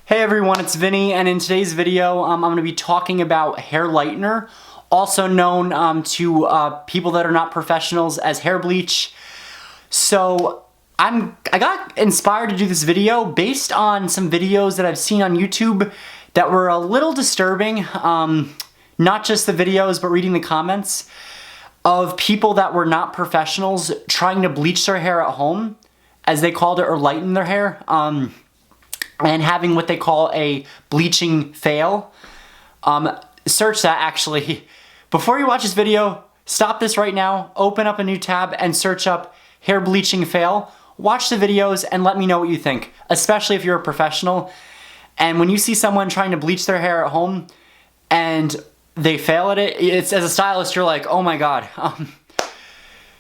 Hey everyone, it's Vinny, and in today's video, I'm going to be talking about hair lightener, also known to people that are not professionals as hair bleach. So I got inspired to do this video based on some videos that I've seen on YouTube that were a little disturbing. Not just the videos, but reading the comments of people that were not professionals trying to bleach their hair at home, as they called it, or lighten their hair. And having what they call a bleaching fail. Search that actually. Before you watch this video, stop this right now, open up a new tab and search up hair bleaching fail. Watch the videos and let me know what you think, especially if you're a professional. And when you see someone trying to bleach their hair at home and they fail at it, it's, as a stylist, you're like, oh my God.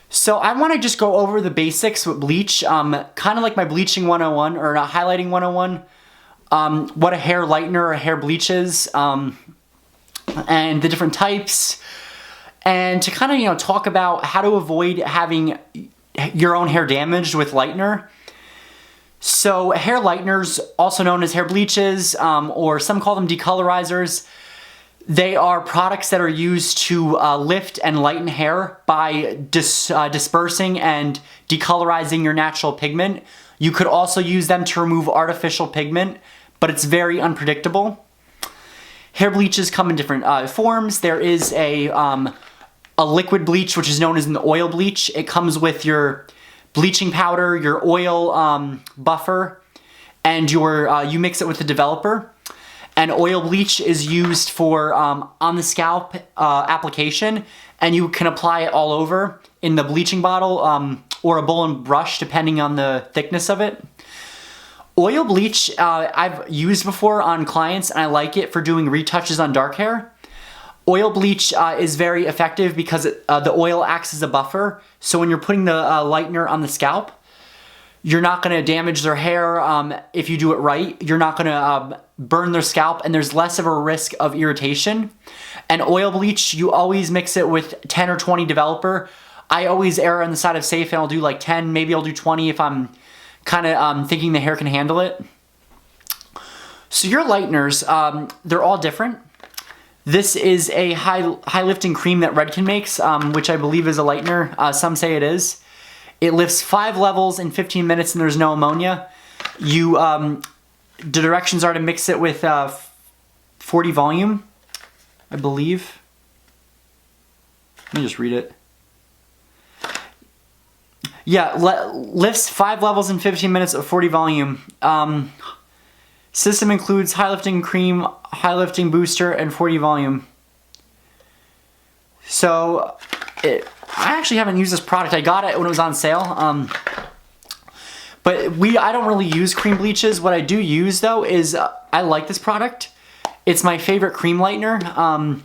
So I want to just go over the basics with bleach, kind of like my bleaching 101 or highlighting 101, what a hair lightener or a hair bleach is, and the different types, and to kind of, talk about how to avoid having your own hair damaged with lightener. So hair lighteners, also known as hair bleaches, or some call them decolorizers, they are products that are used to lift and lighten hair by dispersing and decolorizing your natural pigment. You could also use them to remove artificial pigment, but it's very unpredictable. Hair bleaches come in different forms. There is a liquid bleach, which is known as an oil bleach. It comes with your bleaching powder, your oil buffer, and you mix it with the devlper. And oil bleach is used for on the scalp application, and you can apply it all over in the bleaching bottle or a bowl and brush, depending on the thickness of it. Oil bleach I've used before on clients, and I like it for doing retouches on dark hair. Oil bleach is very effective because the oil acts as a buffer, so when you're putting the lightener on the scalp, you're not going to damage their hair if you do it right. You're not going to burn their scalp, and there's less of a risk of irritation. And oil bleach, you always mix it with 10 or 20 devlper. I always err on the side of safe, and I'll do like 10, maybe I'll do 20 if I'm kind of thinking the hair can handle it. So your lighteners, they're all different. This is a high lifting cream that Redken makes, which I believe is a lightener. Some say it is. It lifts 5 levels in 15 minutes and there's no ammonia. The directions are to mix it with 40 volume, I believe. Let me just read it. Yeah, lifts 5 levels in 15 minutes of 40 volume. System includes high lifting cream, high lifting booster, and 40 volume. So, I actually haven't used this product. I got it when it was on sale. But I don't really use cream bleaches. What I do use though is I like this product. It's my favorite cream lightener.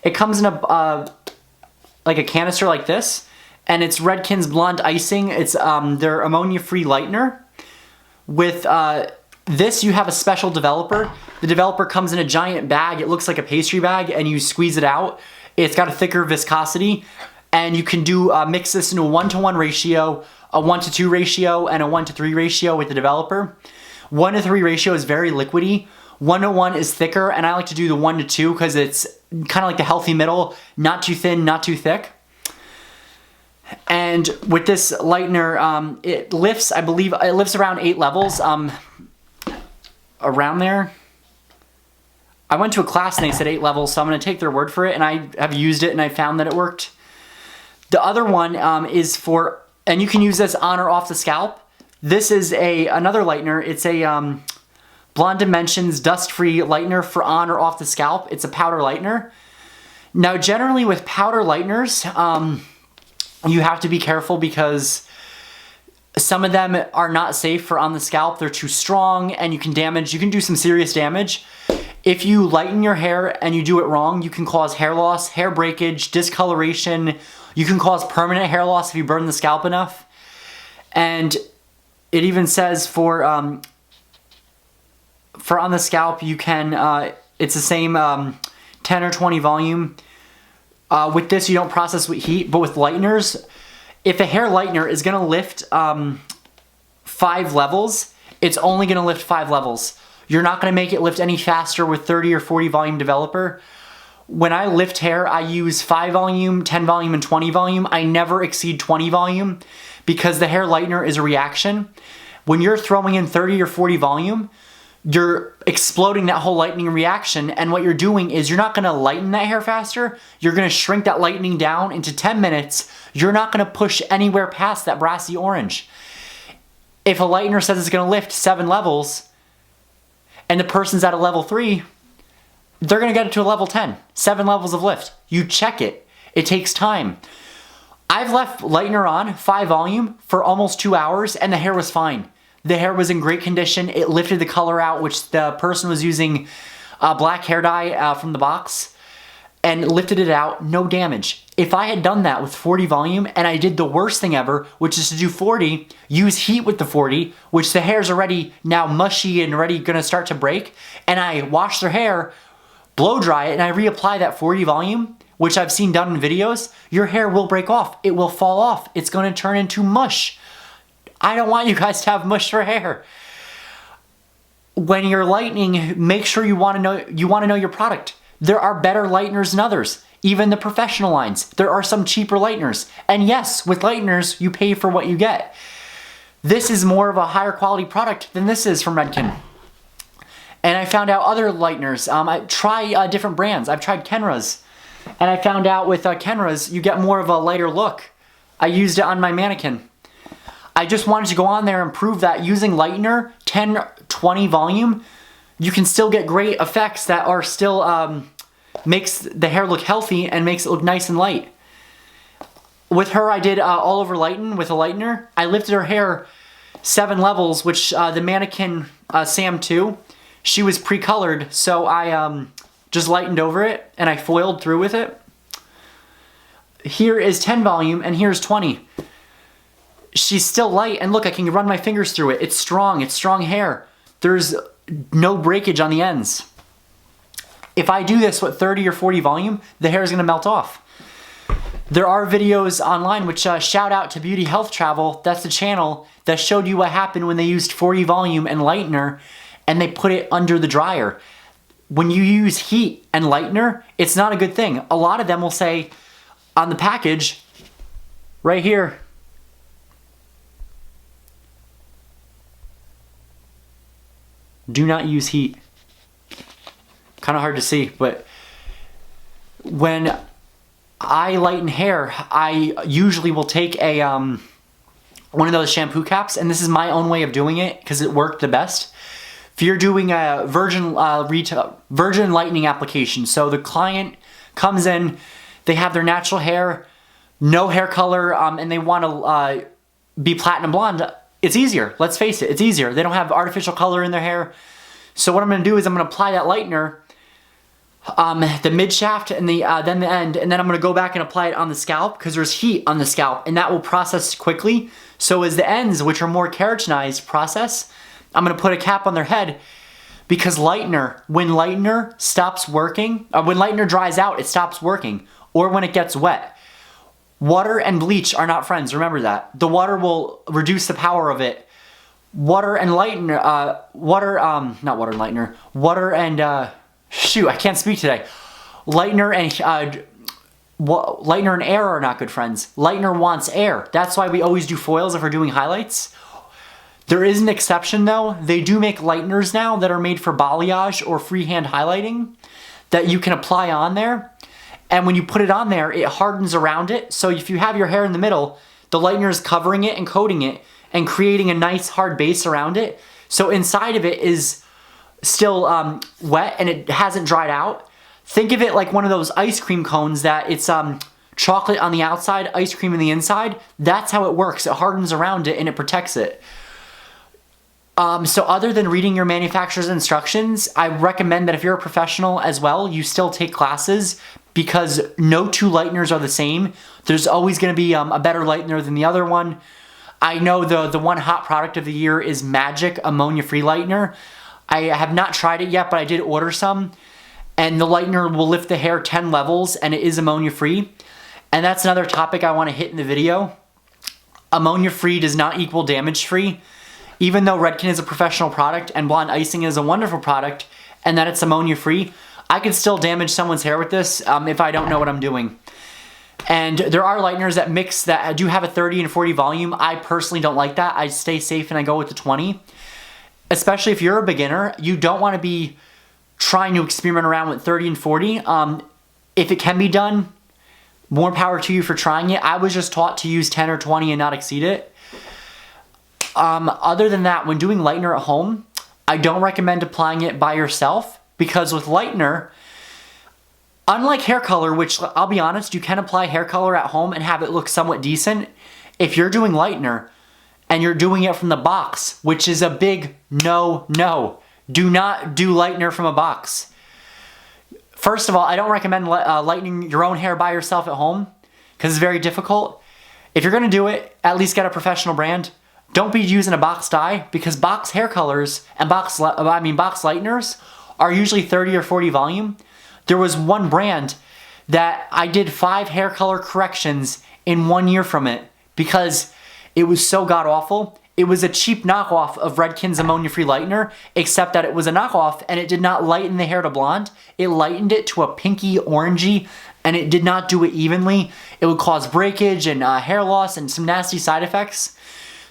It comes in like a canister like this, and it's Redken's Blonde Icing. It's their ammonia-free lightener. With this, you have a special devlper. The devlper comes in a giant bag. It looks like a pastry bag, and you squeeze it out. It's got a thicker viscosity. And you can mix this into a 1-to-1 ratio, a 1-to-2 ratio, and a 1-to-3 ratio with the devlper. 1-to-3 ratio is very liquidy. 1-to-1 is thicker, and I like to do the 1-to-2 because it's kind of like the healthy middle, not too thin, not too thick. And with this lightener, it lifts, I believe, it lifts around 8 levels, around there. I went to a class and they said 8 levels, so I'm going to take their word for it, and I have used it and I found that it worked. The other one is for, and you can use this on or off the scalp. This is another lightener. It's a Blonde Dimensions dust-free lightener for on or off the scalp. It's a powder lightener. Now, generally with powder lighteners, you have to be careful because some of them are not safe for on the scalp. They're too strong, and you can do some serious damage. If you lighten your hair and you do it wrong, you can cause hair loss, hair breakage, discoloration. You can cause permanent hair loss if you burn the scalp enough. And it even says for on the scalp, you can, it's the same 10 or 20 volume. With this, you don't process with heat, but with lighteners, if a hair lightener is going to lift 5 levels, it's only going to lift 5 levels. You're not gonna make it lift any faster with 30 or 40 volume developer. When I lift hair, I use 5 volume, 10 volume, and 20 volume. I never exceed 20 volume because the hair lightener is a reaction. When you're throwing in 30 or 40 volume, you're exploding that whole lightening reaction, and what you're doing is you're not gonna lighten that hair faster, you're gonna shrink that lightening down into 10 minutes. You're not gonna push anywhere past that brassy orange. If a lightener says it's gonna lift 7 levels, and the person's at a level 3, they're gonna get it to a level 10, 7 levels of lift. You check it, it takes time. I've left lightener on 5 volume for almost 2 hours and the hair was fine. The hair was in great condition. It lifted the color out, which the person was using black hair dye from the box, and lifted it out, no damage. If I had done that with 40 volume and I did the worst thing ever, which is to do 40, use heat with the 40, which the hair's already now mushy and already gonna start to break, and I wash their hair, blow dry it, and I reapply that 40 volume, which I've seen done in videos, your hair will break off. It will fall off. It's gonna turn into mush. I don't want you guys to have mush for hair. When you're lightening, make sure you wanna know your product. There are better lighteners than others, even the professional lines. There are some cheaper lighteners. And yes, with lighteners, you pay for what you get. This is more of a higher quality product than this is from Redken. And I found out other lighteners. I try different brands. I've tried Kenra's. And I found out with Kenra's, you get more of a lighter look. I used it on my mannequin. I just wanted to go on there and prove that using lightener, 10, 20 volume, you can still get great effects that are still, makes the hair look healthy and makes it look nice and light. With her, I did all over lighten with a lightener. I lifted her hair 7 levels, which the mannequin Sam 2, she was pre-colored, so I just lightened over it and I foiled through with it. Here is 10 volume and here's 20. She's still light, and look, I can run my fingers through it. It's strong hair. There's no breakage on the ends. If I do this with 30 or 40 volume, the hair is gonna melt off. There are videos online, which shout out to Beauty Health Travel, that's the channel that showed you what happened when they used 40 volume and lightener and they put it under the dryer. When you use heat and lightener, it's not a good thing. A lot of them will say on the package, right here, do not use heat. Kind of hard to see, but when I lighten hair, I usually will take a one of those shampoo caps, and this is my own way of doing it because it worked the best. If you're doing a virgin lightening application, so the client comes in, they have their natural hair, no hair color, and they want to be platinum blonde, it's easier. Let's face it, it's easier. They don't have artificial color in their hair. So what I'm going to do is I'm going to apply that lightener, the mid shaft and then the end, and then I'm going to go back and apply it on the scalp because there's heat on the scalp, and that will process quickly. So as the ends, which are more keratinized, process, I'm going to put a cap on their head because lightener, when lightener stops working, when lightener dries out, it stops working, or when it gets wet. Water and bleach are not friends, remember that. The water will reduce the power of it. Water and lightener, not water and lightener, water and, shoot, I can't speak today. Lightener and air are not good friends. Lightener wants air. That's why we always do foils if we're doing highlights. There is an exception though. They do make lighteners now that are made for balayage or freehand highlighting that you can apply on there. And when you put it on there, it hardens around it. So if you have your hair in the middle, the lightener is covering it and coating it and creating a nice hard base around it. So inside of it is still wet and it hasn't dried out. Think of it like one of those ice cream cones that it's chocolate on the outside, ice cream on the inside. That's how it works. It hardens around it and it protects it. So other than reading your manufacturer's instructions, I recommend that if you're a professional as well, you still take classes because no two lighteners are the same. There's always going to be a better lightener than the other one. I know the one hot product of the year is Magic Ammonia-Free Lightener. I have not tried it yet, but I did order some. And the lightener will lift the hair 10 levels and it is ammonia-free. And that's another topic I want to hit in the video. Ammonia-free does not equal damage-free. even though Redken is a professional product and blonde icing is a wonderful product and that it's ammonia free, I could still damage someone's hair with this if I don't know what I'm doing. And there are lighteners that mix that do have a 30 and 40 volume. I personally don't like that. I stay safe and I go with the 20. Especially if you're a beginner, you don't want to be trying to experiment around with 30 and 40. If it can be done, more power to you for trying it. I was just taught to use 10 or 20 and not exceed it. Other than that, when doing lightener at home, I don't recommend applying it by yourself, because with lightener, unlike hair color, which I'll be honest, you can apply hair color at home and have it look somewhat decent. If you're doing lightener and you're doing it from the box, which is a big no. Do not do lightener from a box. First of all, I don't recommend lightening your own hair by yourself at home because it's very difficult. If you're gonna do it, at least get a professional brand. Don't be using a box dye, because box hair colors and box lighteners are usually 30 or 40 volume. There was one brand that I did 5 hair color corrections in 1 year from it because it was so god awful. It was a cheap knockoff of Redken's ammonia-free lightener, except that it was a knockoff and it did not lighten the hair to blonde. It lightened it to a pinky orangey, and it did not do it evenly. It would cause breakage and hair loss and some nasty side effects.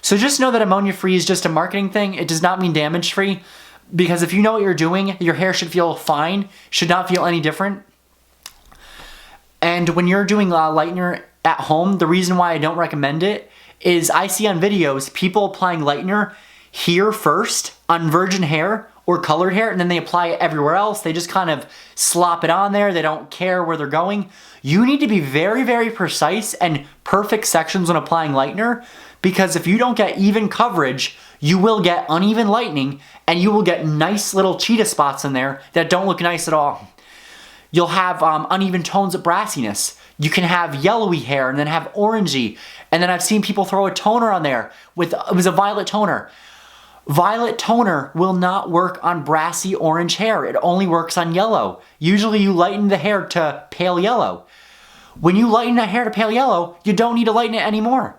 So just know that ammonia-free is just a marketing thing. It does not mean damage-free, because if you know what you're doing, your hair should feel fine, should not feel any different. And when you're doing lightener at home, the reason why I don't recommend it is I see on videos people applying lightener here first on virgin hair or colored hair, and then they apply it everywhere else. They just kind of slop it on there. They don't care where they're going. You need to be very, very precise and perfect sections when applying lightener, because if you don't get even coverage, you will get uneven lightening and you will get nice little cheetah spots in there that don't look nice at all. You'll have uneven tones of brassiness. You can have yellowy hair and then have orangey. And then I've seen people throw a toner on there with, it was a violet toner. Violet toner will not work on brassy orange hair. It only works on yellow. Usually you lighten the hair to pale yellow. When you lighten that hair to pale yellow, you don't need to lighten it anymore.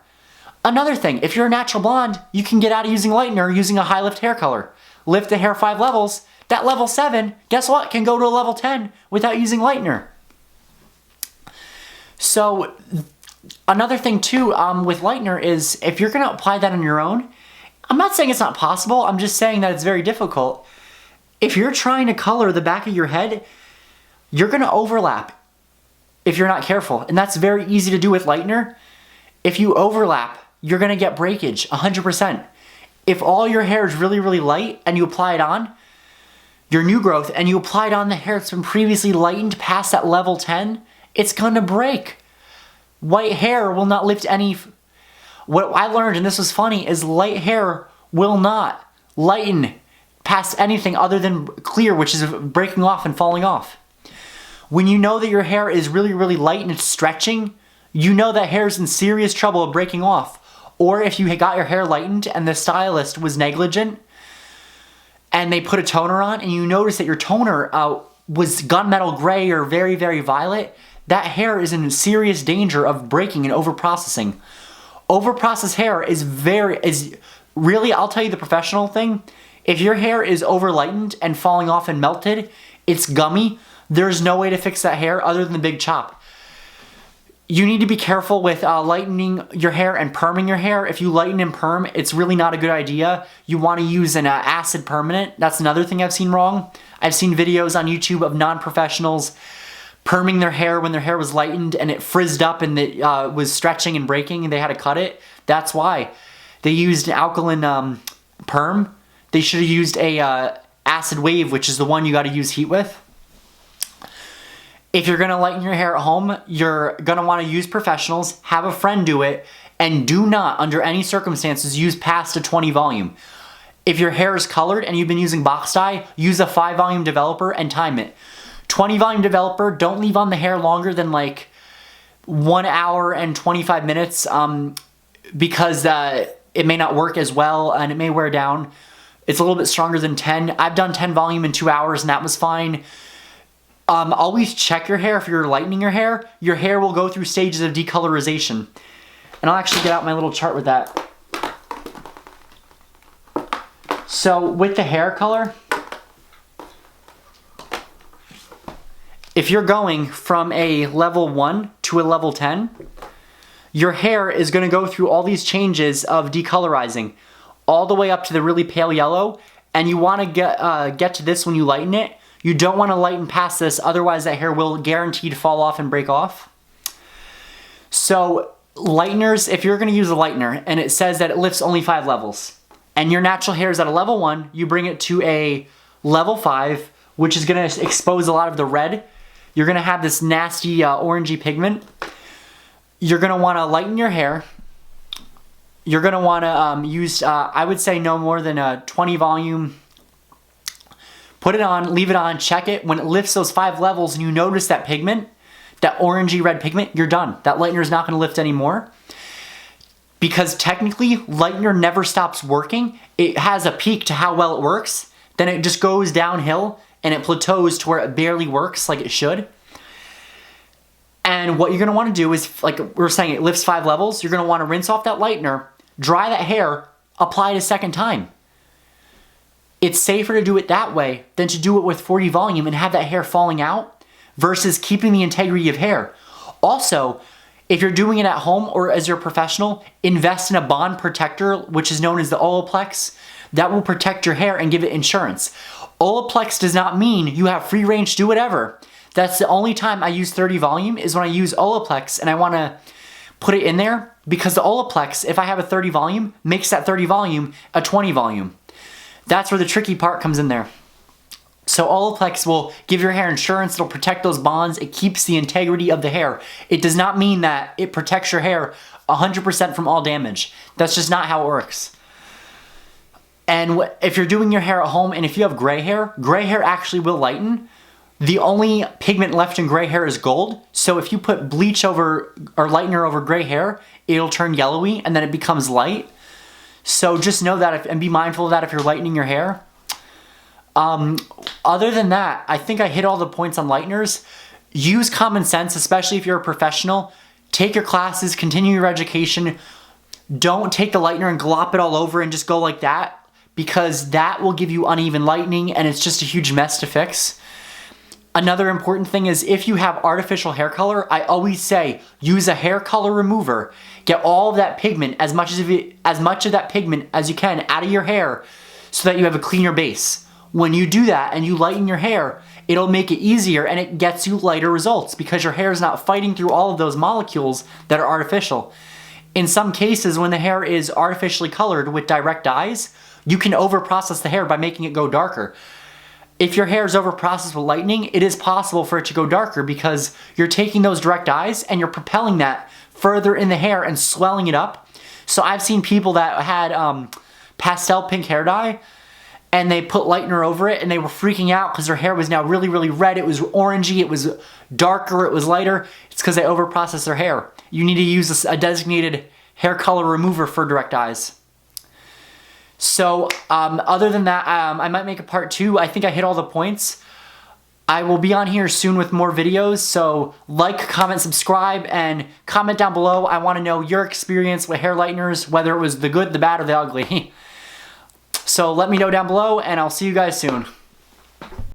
Another thing, if you're a natural blonde, you can get out of using lightener using a high lift hair color. Lift the hair 5 levels. That level 7, guess what, can go to a level 10 without using lightener. So another thing too with lightener is if you're gonna apply that on your own, I'm not saying it's not possible, I'm just saying that it's very difficult. If you're trying to color the back of your head, you're gonna overlap if you're not careful. And that's very easy to do with lightener. If you overlap, you're gonna get breakage 100%. If all your hair is really, really light and you apply it on, your new growth, and you apply it on the hair that's been previously lightened past that level 10, it's gonna break. White hair will not lift any. What I learned, and this was funny, is light hair will not lighten past anything other than clear, which is breaking off and falling off. When you know that your hair is really, really light and it's stretching, you know that hair's in serious trouble of breaking off. Or if you got your hair lightened and the stylist was negligent and they put a toner on and you notice that your toner was gunmetal gray or very, very violet, that hair is in serious danger of breaking and overprocessing. Overprocessed hair is really, I'll tell you the professional thing, if your hair is over lightened and falling off and melted, it's gummy. There's no way to fix that hair other than the big chop. You need to be careful with lightening your hair and perming your hair. If you lighten and perm, it's really not a good idea. You want to use an acid permanent. That's another thing I've seen wrong. I've seen videos on YouTube of non-professionals perming their hair when their hair was lightened and it frizzed up and it was stretching and breaking and they had to cut it. That's why. They used an alkaline perm. They should have used a acid wave, which is the one you got to use heat with. If you're going to lighten your hair at home, you're going to want to use professionals, have a friend do it, and do not, under any circumstances, use past a 20 volume. If your hair is colored and you've been using box dye, use a 5 volume developer and time it. 20 volume developer, don't leave on the hair longer than like 1 hour and 25 minutes because it may not work as well and it may wear down. It's a little bit stronger than 10. I've done 10 volume in 2 hours and that was fine. Always check your hair if you're lightening your hair. Your hair will go through stages of decolorization. And I'll actually get out my little chart with that. So with the hair color, if you're going from a level 1 to a level 10, your hair is going to go through all these changes of decolorizing all the way up to the really pale yellow, and you want to get to this when you lighten it. You don't want to lighten past this, otherwise that hair will guaranteed fall off and break off. So lighteners, if you're going to use a lightener and it says that it lifts only 5 levels, and your natural hair is at a level 1, you bring it to a level 5, which is going to expose a lot of the red. You're going to have this nasty orangey pigment. You're going to want to lighten your hair. You're going to want to use, I would say no more than a 20 volume. Put it on, leave it on, check it. When it lifts those 5 levels and you notice that pigment, that orangey red pigment, you're done. That lightener is not going to lift anymore. Because technically, lightener never stops working. It has a peak to how well it works. Then it just goes downhill and it plateaus to where it barely works like it should. And what you're going to want to do is, like we were saying, it lifts 5 levels. You're going to want to rinse off that lightener, dry that hair, apply it a second time. It's safer to do it that way than to do it with 40 volume and have that hair falling out versus keeping the integrity of hair. Also, if you're doing it at home or as your professional, invest in a bond protector, which is known as the Olaplex. That will protect your hair and give it insurance. Olaplex does not mean you have free range to do whatever. That's the only time I use 30 volume is when I use Olaplex and I want to put it in there, because the Olaplex, if I have a 30 volume, makes that 30 volume a 20 volume. That's where the tricky part comes in there. So Olaplex will give your hair insurance, it'll protect those bonds, it keeps the integrity of the hair. It does not mean that it protects your hair 100% from all damage. That's just not how it works. And if you're doing your hair at home and if you have gray hair actually will lighten. The only pigment left in gray hair is gold. So if you put bleach over or lightener over gray hair, it'll turn yellowy and then it becomes light. So just know that and be mindful of that if you're lightening your hair. Other than that, I think I hit all the points on lighteners. Use common sense, especially if you're a professional. Take your classes, continue your education. Don't take the lightener and glop it all over and just go like that, because that will give you uneven lightening and it's just a huge mess to fix. Another important thing is if you have artificial hair color, I always say use a hair color remover. Get all of that pigment, as much of that pigment as you can out of your hair so that you have a cleaner base. When you do that and you lighten your hair, it'll make it easier and it gets you lighter results because your hair is not fighting through all of those molecules that are artificial. In some cases, when the hair is artificially colored with direct dyes, you can overprocess the hair by making it go darker. If your hair is overprocessed with lightening, it is possible for it to go darker because you're taking those direct dyes and you're propelling that further in the hair and swelling it up. So I've seen people that had pastel pink hair dye and they put lightener over it and they were freaking out because their hair was now really, really red. It was orangey, it was darker, it was lighter. It's because they overprocessed their hair. You need to use a designated hair color remover for direct dyes. So other than that, I might make a part 2. I think I hit all the points. I will be on here soon with more videos, so like, comment, subscribe, and comment down below. I want to know your experience with hair lighteners, whether it was the good, the bad, or the ugly. So let me know down below, and I'll see you guys soon.